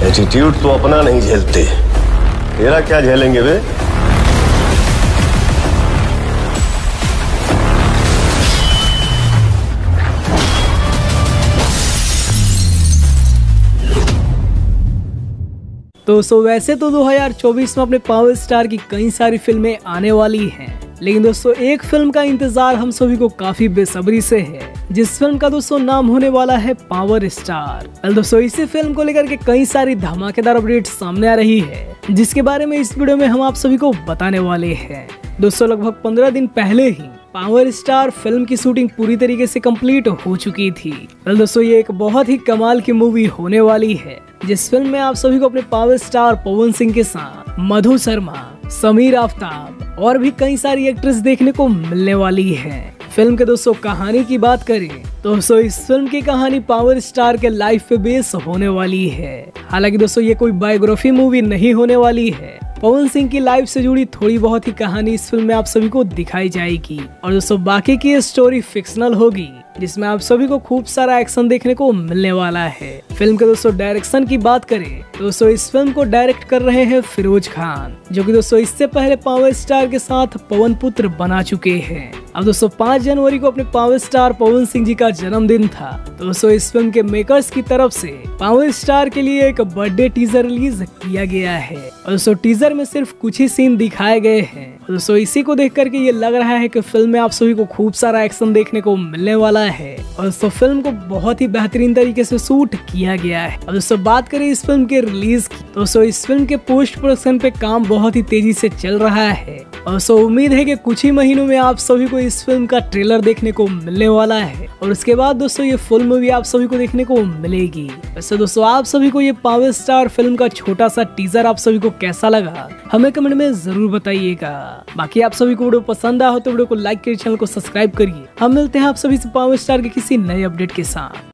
Attitude तो अपना नहीं झेलते, तेरा क्या झेलेंगे वे? दोस्तों वैसे तो 2024 में अपने पावर स्टार की कई सारी फिल्में आने वाली हैं, लेकिन दोस्तों एक फिल्म का इंतजार हम सभी को काफी बेसब्री से है, जिस फिल्म का दोस्तों नाम होने वाला है पावर स्टार। कल दोस्तों इसी फिल्म को लेकर के कई सारी धमाकेदार अपडेट सामने आ रही है, जिसके बारे में इस वीडियो में हम आप सभी को बताने वाले हैं। दोस्तों लगभग 15 दिन पहले ही पावर स्टार फिल्म की शूटिंग पूरी तरीके से कंप्लीट हो चुकी थी। कल दोस्तों ये एक बहुत ही कमाल की मूवी होने वाली है, जिस फिल्म में आप सभी को अपने पावर स्टार पवन सिंह के साथ मधु शर्मा, समीर आफ्ताब और भी कई सारी एक्ट्रेस देखने को मिलने वाली है। फिल्म के दोस्तों कहानी की बात करें तो दोस्तों इस फिल्म की कहानी पावर स्टार के लाइफ पे बेस होने वाली है। हालांकि दोस्तों ये कोई बायोग्राफी मूवी नहीं होने वाली है, पवन सिंह की लाइफ से जुड़ी थोड़ी बहुत ही कहानी इस फिल्म में आप सभी को दिखाई जाएगी और दोस्तों बाकी की स्टोरी फिक्शनल होगी, जिसमें आप सभी को खूब सारा एक्शन देखने को मिलने वाला है। फिल्म के दोस्तों डायरेक्शन की बात करें तो दोस्तों इस फिल्म को डायरेक्ट कर रहे हैं फिरोज खान, जो कि दोस्तों इससे पहले पावर स्टार के साथ पवन पुत्र बना चुके हैं। अब दोस्तों 5 जनवरी को अपने पावर स्टार पवन सिंह जी का जन्मदिन था, तो दोस्तों इस फिल्म के मेकर्स की तरफ से पावर स्टार के लिए एक बर्थडे टीजर रिलीज किया गया है और दोस्तों टीजर में सिर्फ कुछ ही सीन दिखाए गए हैं। दोस्तों इसी को देख करके ये लग रहा है कि फिल्म में आप सभी को खूब सारा एक्शन देखने को मिलने वाला है और दोस्तों फिल्म को बहुत ही बेहतरीन तरीके से शूट किया गया है। अब दोस्तों बात करें इस फिल्म के रिलीज की, दोस्तों इस फिल्म के पोस्ट प्रोडक्शन पे काम बहुत ही तेजी से चल रहा है और दोस्तों उम्मीद है कि कुछ ही महीनों में आप सभी को इस फिल्म का ट्रेलर देखने को मिलने वाला है और उसके बाद दोस्तों ये फुल मूवी आप सभी को देखने को मिलेगी। वैसे दोस्तों आप सभी को ये पावर स्टार फिल्म का छोटा सा टीजर आप सभी को कैसा लगा हमें कमेंट में जरूर बताइएगा। बाकी आप सभी को वीडियो पसंद आया हो तो वीडियो को लाइक करिए, चैनल को सब्सक्राइब करिए। हम मिलते हैं आप सभी से पावर स्टार के किसी नए अपडेट के साथ।